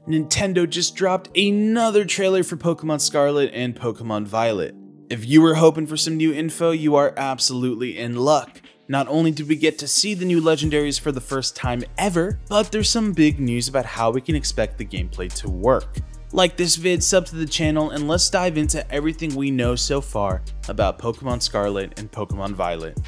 Nintendo just dropped another trailer for Pokémon Scarlet and Pokémon Violet. If you were hoping for some new info, you are absolutely in luck. Not only did we get to see the new legendaries for the first time ever, but there's some big news about how we can expect the gameplay to work. Like this vid, sub to the channel, and let's dive into everything we know so far about Pokémon Scarlet and Pokémon Violet.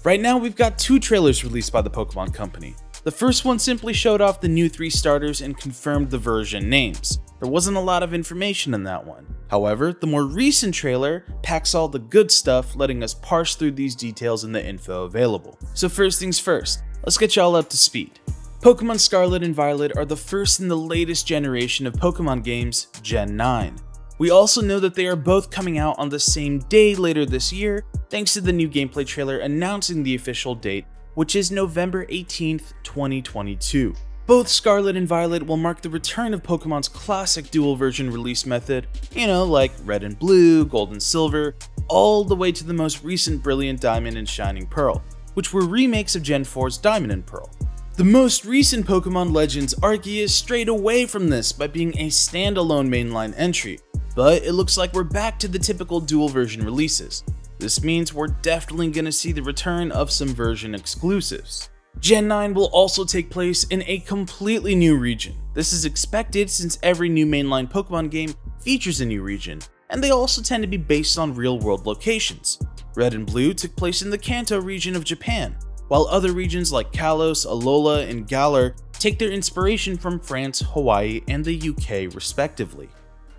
Right now we've got two trailers released by the Pokémon Company. The first one simply showed off the new 3 starters and confirmed the version names. There wasn't a lot of information in that one. However, the more recent trailer packs all the good stuff, letting us parse through these details in the info available. So first things first, let's get y'all up to speed. Pokémon Scarlet and Violet are the first in the latest generation of Pokémon games, Gen 9. We also know that they are both coming out on the same day later this year, thanks to the new gameplay trailer announcing the official date, which is November 18th, 2022. Both Scarlet and Violet will mark the return of Pokemon's classic dual version release method, like Red and Blue, Gold and Silver, all the way to the most recent Brilliant Diamond and Shining Pearl, which were remakes of Gen 4's Diamond and Pearl. The most recent Pokemon Legends Arceus strayed away from this by being a standalone mainline entry, but it looks like we're back to the typical dual version releases. This means we're definitely gonna see the return of some version exclusives. Gen 9 will also take place in a completely new region. This is expected since every new mainline Pokemon game features a new region, and they also tend to be based on real-world locations. Red and Blue took place in the Kanto region of Japan, while other regions like Kalos, Alola, and Galar take their inspiration from France, Hawaii, and the UK respectively.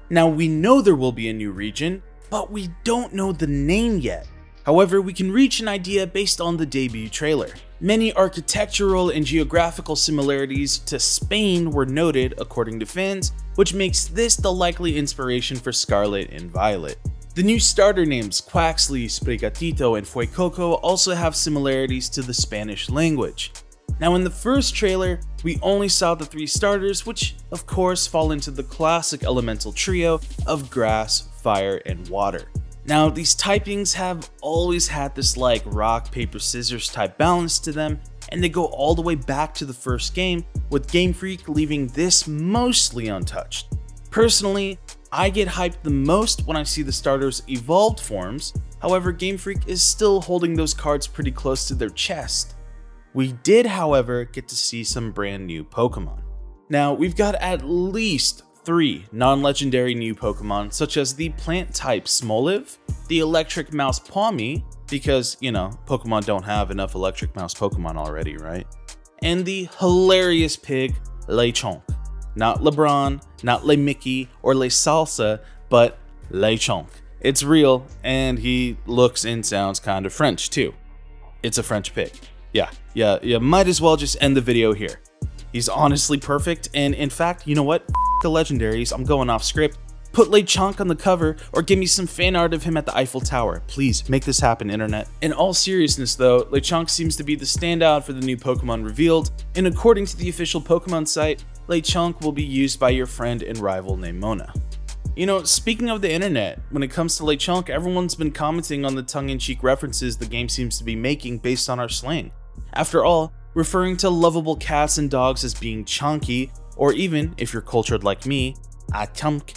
Now we know there will be a new region, but we don't know the name yet. However, we can reach an idea based on the debut trailer. Many architectural and geographical similarities to Spain were noted according to fans, which makes this the likely inspiration for Scarlet and Violet. The new starter names Quaxly, Sprigatito, and Fuecoco also have similarities to the Spanish language. Now in the first trailer, we only saw the 3 starters, which of course fall into the classic elemental trio of grass, fire, and water. Now these typings have always had this rock, paper, scissors type balance to them, and they go all the way back to the first game, with Game Freak leaving this mostly untouched. Personally, I get hyped the most when I see the starters' evolved forms, however Game Freak is still holding those cards pretty close to their chest. We did, however, get to see some brand new Pokemon. Now, we've got at least 3 non-legendary new Pokemon, such as the plant-type Smoliv, the electric mouse Pawmi, because, Pokemon don't have enough electric mouse Pokemon already, right? And the hilarious pig, Lechonk. Not LeBron, not Le Mickey, or Le Salsa, but Lechonk. It's real, and he looks and sounds kind of French, too. It's a French pig. Yeah, you might as well just end the video here. He's honestly perfect, and in fact, you know what? F the legendaries, I'm going off script. Put Lechonk on the cover, or give me some fan art of him at the Eiffel Tower. Please, make this happen, internet. In all seriousness though, Lechonk seems to be the standout for the new Pokemon revealed, and according to the official Pokemon site, Lechonk will be used by your friend and rival named Mona. Speaking of the internet, when it comes to Lechonk, everyone's been commenting on the tongue-in-cheek references the game seems to be making based on our slang. After all, referring to lovable cats and dogs as being chonky, or even, if you're cultured like me, a chunk,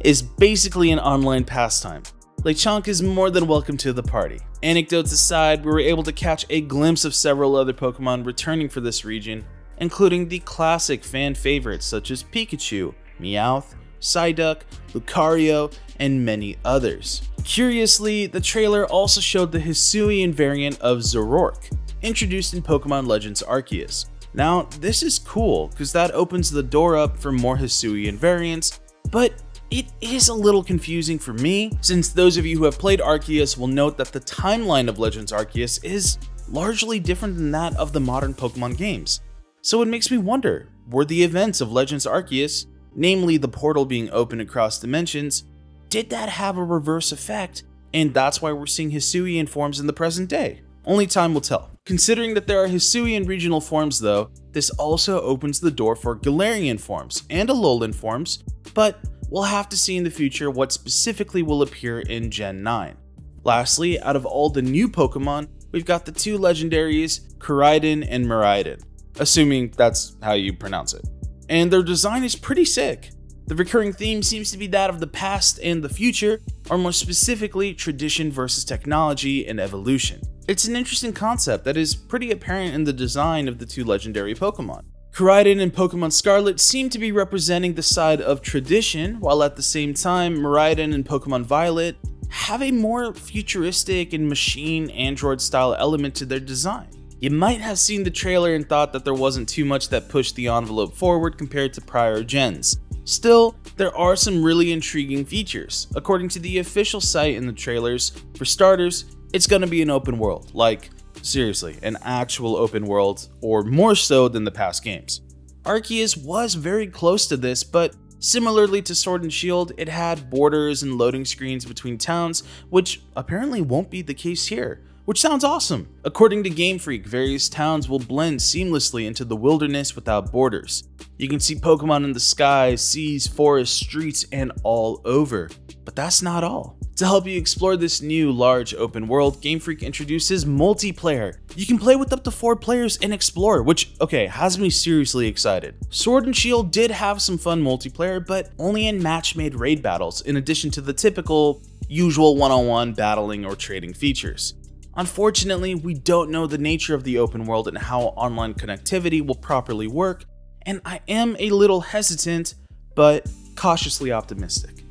is basically an online pastime. Lechonk is more than welcome to the party. Anecdotes aside, we were able to catch a glimpse of several other Pokemon returning for this region, including the classic fan favorites such as Pikachu, Meowth, Psyduck, Lucario, and many others. Curiously, the trailer also showed the Hisuian variant of Zoroark, introduced in Pokemon Legends Arceus. Now, this is cool, because that opens the door up for more Hisuian variants, but it is a little confusing for me, since those of you who have played Arceus will note that the timeline of Legends Arceus is largely different than that of the modern Pokemon games. So it makes me wonder, were the events of Legends Arceus, namely the portal being open across dimensions, did that have a reverse effect, and that's why we're seeing Hisuian forms in the present day? Only time will tell. Considering that there are Hisuian regional forms though, this also opens the door for Galarian forms and Alolan forms, but we'll have to see in the future what specifically will appear in Gen 9. Lastly, out of all the new Pokemon, we've got the 2 legendaries, Koraidon and Miraidon, assuming that's how you pronounce it. and their design is pretty sick. The recurring theme seems to be that of the past and the future, or more specifically, tradition versus technology and evolution. It's an interesting concept that is pretty apparent in the design of the two legendary Pokemon. Koraidon and Pokemon Scarlet seem to be representing the side of tradition, while at the same time, Miraidon and Pokemon Violet have a more futuristic and machine android style element to their design. You might have seen the trailer and thought that there wasn't too much that pushed the envelope forward compared to prior gens. Still, there are some really intriguing features. According to the official site in the trailers, for starters, it's gonna be an open world, like, seriously, an actual open world, or more so than the past games. Arceus was very close to this, but similarly to Sword and Shield, it had borders and loading screens between towns, which apparently won't be the case here, which sounds awesome. According to Game Freak, various towns will blend seamlessly into the wilderness without borders. You can see Pokemon in the sky, seas, forests, streets, and all over. But that's not all. To help you explore this new, large open world, Game Freak introduces multiplayer. You can play with up to 4 players and explore, which, okay, has me seriously excited. Sword and Shield did have some fun multiplayer, but only in match-made raid battles, in addition to the typical, usual one-on-one battling or trading features. Unfortunately, we don't know the nature of the open world and how online connectivity will properly work, and I am a little hesitant, but cautiously optimistic.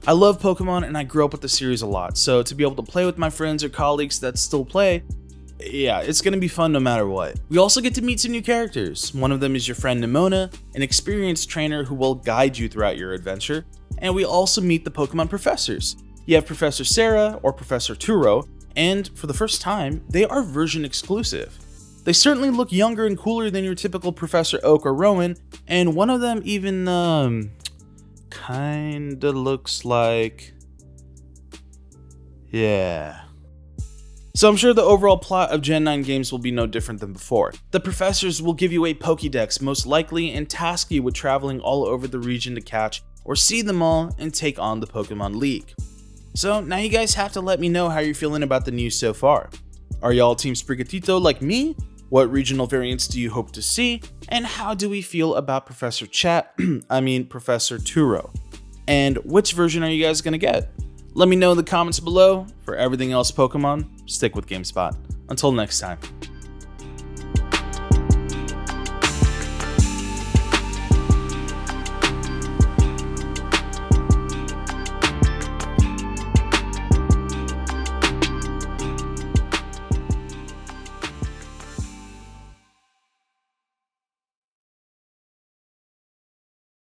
I love Pokemon and I grew up with the series a lot, so to be able to play with my friends or colleagues that still play, yeah, it's gonna be fun no matter what. We also get to meet some new characters. One of them is your friend Nimona, an experienced trainer who will guide you throughout your adventure, and we also meet the Pokemon professors. You have Professor Sarah or Professor Turo, and for the first time, they are version exclusive. They certainly look younger and cooler than your typical Professor Oak or Rowan, and one of them even, kinda looks like... yeah. So I'm sure the overall plot of Gen 9 games will be no different than before. The professors will give you a Pokédex most likely and task you with traveling all over the region to catch or see them all and take on the Pokemon League. So now you guys have to let me know how you're feeling about the news so far. Are y'all Team Sprigatito like me? What regional variants do you hope to see? And how do we feel about Professor Professor Turo? And which version are you guys gonna get? Let me know in the comments below. For everything else Pokemon, stick with GameSpot. Until next time.